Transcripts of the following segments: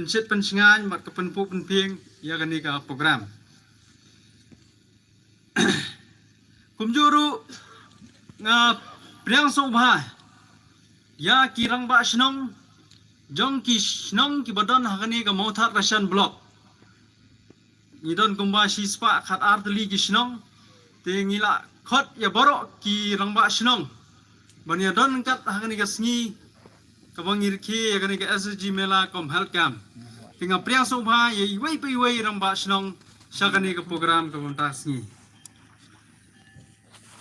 Pensit pensingan mat kepenpu penping ya gani ka program. Kumjuru nga priang sobha ya kirang ba snong jong ki snong ki badan hagani ka mothat rashan block. Nidon kumba sispa khat artli ki snong te ngila khot ya baro ki rang ba snong. Bania don kat hagani ka sngi kabangir ki ya gani ka SSG mela kom helkam. Tinga priang sobha ya iwai pe iwai rang ba snong syagani ka program ka bontas ni.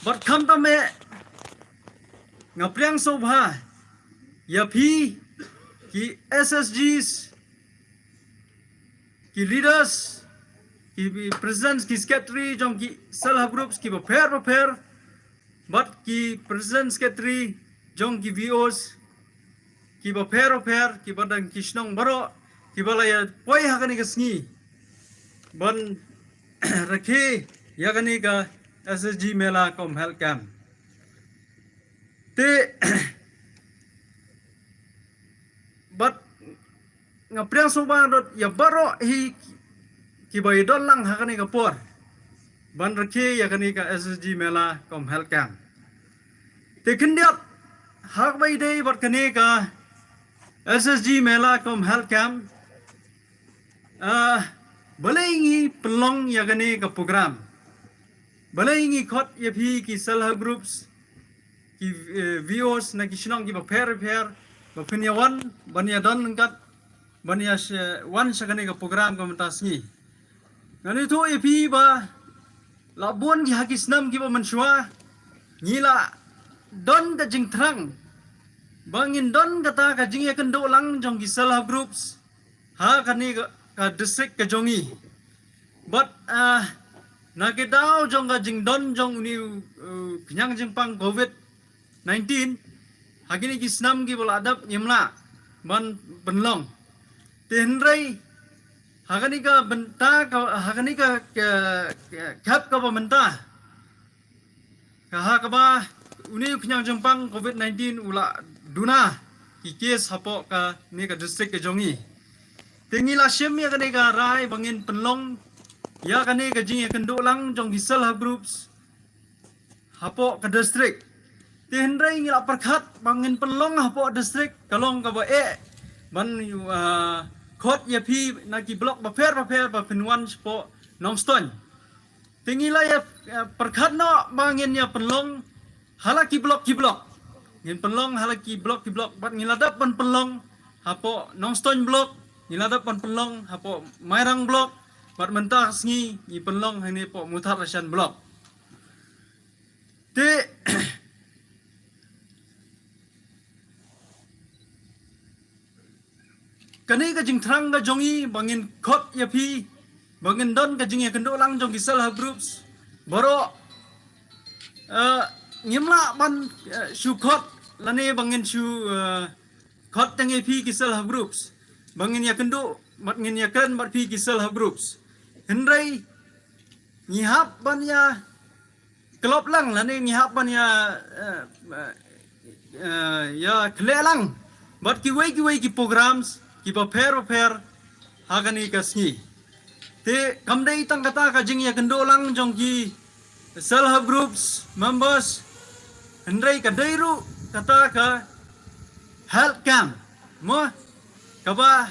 But kam ta me nga priang sobha ya phi ki SSGs ki leaders ki presidents ki secretary jong ki self groups ki prepare but ki president secretary jong ki VOs ki prepare ki badang kisnong baro ki balaya poi hagani ka sngi ban rakhe yagani ka SSG mela kom helkam te but nga priang soba dot ya baro hi ki bai don lang hagani ka por ban rakhe yagani ka SSG mela kom helkam te kindiat hak bai dei bat kane ka SSG mela kom helkam balai pelong yagani ka program balai khot ya phi ki self groups ki VOs na ki sinong ki prepare ba punya wan bania don kat bania wan sagani ka program ka mentas ni ngani to ya phi ba labon ki hakis nam ki ba mansua ngila don ka jing thrang bangin don kata ka jing ya kendo lang jong ki self groups ha kani ka district ka jongi but nakitaw jong ka jing don jong ni kenyang jing pang COVID-19 hagini ki snam ki bola adap nyemla ban benlong tenrai hagani ka benta hagani ka kap ka benta ka ba uni kenyang jing pang COVID-19 ula duna ki case hapo ka ni ka district ka jongi tingila syem ya kani ka rai bangin penlong ya kani ka jing ya kendo lang jong ki self groups hapo ka district tihendrai ngila perkhat bangin penlong hapo district kalong ka ba ban khot ya phi na ki block ba pher ba pinwan po nongston tingila ya perkhat no bangin ya penlong halaki block ngin penlong halaki block bat ngiladap ban penlong hapo nongston block ngiladap ban penlong hapo mairang block bat mentah sngi ni penlong hani po mutar rasyan block te kani ka jing thrang ka jongi bangin khot ya phi bangin don ka jing ya kendo lang jong kisal groups baro ngimla ban shu khot lane bangin shu khot tang ya phi kisal groups bangin ya kendo mat ngin ya kan mat phi kisal groups hendrai ngihap ban ya klop lang lane ngihap ban ya ya kle lang bat ki wei ki programs ki prepare hagani ka sngi te kamdai tang kata ka jing ya kendo lang jong ki self groups members hendrai ka dairu kata ka help camp mo kaba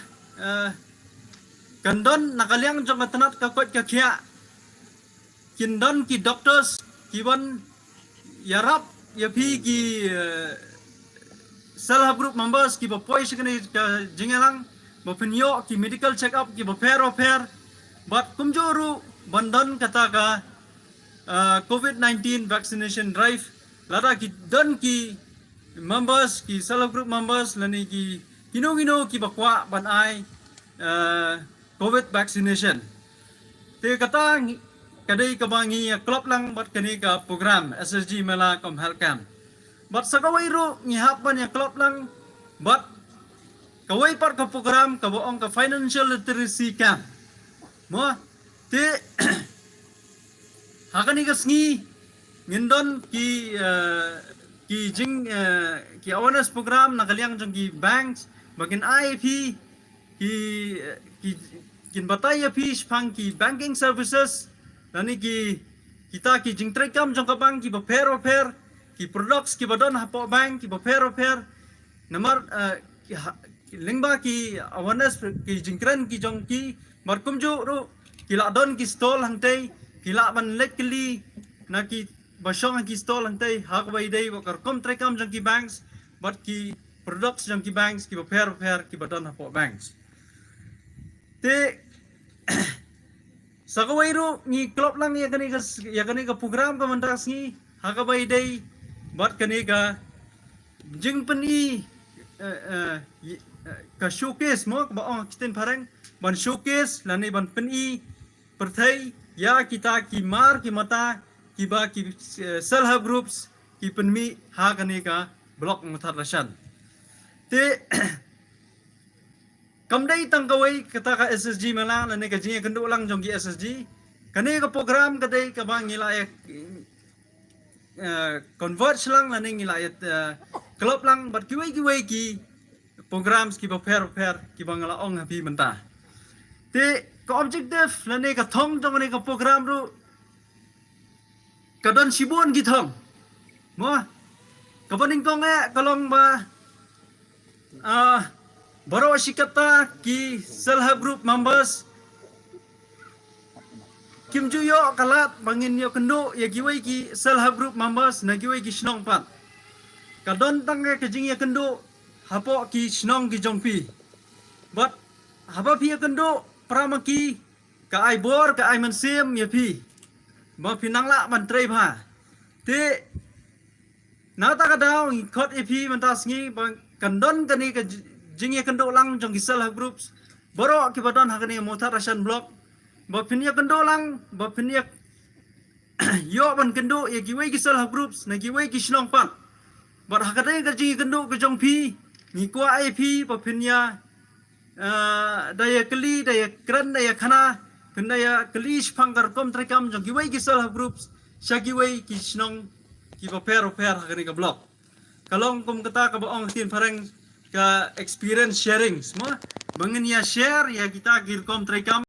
kandon nakaliang jong atanat ka kot ka khia kindon ki doctors ki ban yarap ya phi ki self group members ki ba poi shikani ka jingalang ba pinyo ki medical check up ki ba prepare but kumjuru bandon kata ka COVID-19 vaccination drive lada ki don ki members ki self group members lani ki gino ki bakwa ban ai COVID vaccination te kata kadai kabangi klop lang bat kani ka program SSG mela kom helkam bat sakawai ro ngihap ban ya klop lang bat kawai par ka program ka boong ka financial literacy camp mo te hakani ka sngi ngindon ki jing ki awareness program nakaliang jong ki banks bagin IAP ki kin batai ya pi spang ki banking services lani ki kita ki jingtrai kam jong kabang ki baper ki products ki badon hapo bank ki baper namar lingba ki awareness ki jingkran ki jong ki markum ju ru ki la don ki stall hangtei ki la ban let kli na ki basong ki stall hangtei hak bai dei bakar kom trai kam jong ki banks but ki products jong ki banks ki baper ki badon hapo banks te sagawairu ni klop lang ya kani ka program ka mantas ni hakabai dei bat kani ka jing peni ka showcase mo ba ong kiten parang ban showcase lani ban peni perthai ya kita ki mar ki mata ki ba ki self help groups ki penmi ha kani ka blok mutar rasan te kamdai tangkawai kata ka SSG mala lani ka jing kendo lang jong ki SSG kani ka program kadai ka bang ngila convert lang lani ngila club lang bat kiwai ki programs ki paper ki bangala ong happy menta te ka objective lani ka thong jong ni ka program ru kadon sibon ki thong mo ka baning kong kalong ba Baro sikata ki self help group members kim juyo kalat bangin yo kendo ya giwai ki self help group members na giwai ki snong pat kadon tang ke jing ya kendo hapo ki snong ki jongpi but haba pi kendo pramaki ka ai bor ka ai mansim ya pi ba pinang la ban trei pha te na ta ka daw khot ep mantas ngi bang kandon kani ka jing ya kendo lang jong ki self help groups baro ki badon hakani motar rasan block ba pinya kendo lang ba pinya yo ban kendo ya giwai ki self help groups na giwai ki snong pat ba hakani ka jing kendo ka jong pi ni kwa ip ba pinya daya keli daya kran daya khana pendaya keli spanggar kom trekam jong giwai ki self help groups sa giwai ki snong ki ba per hakani ka block kalong kum kata ka baong tin parang ka experience sharing semua bangin ya share ya kita kirkom trekam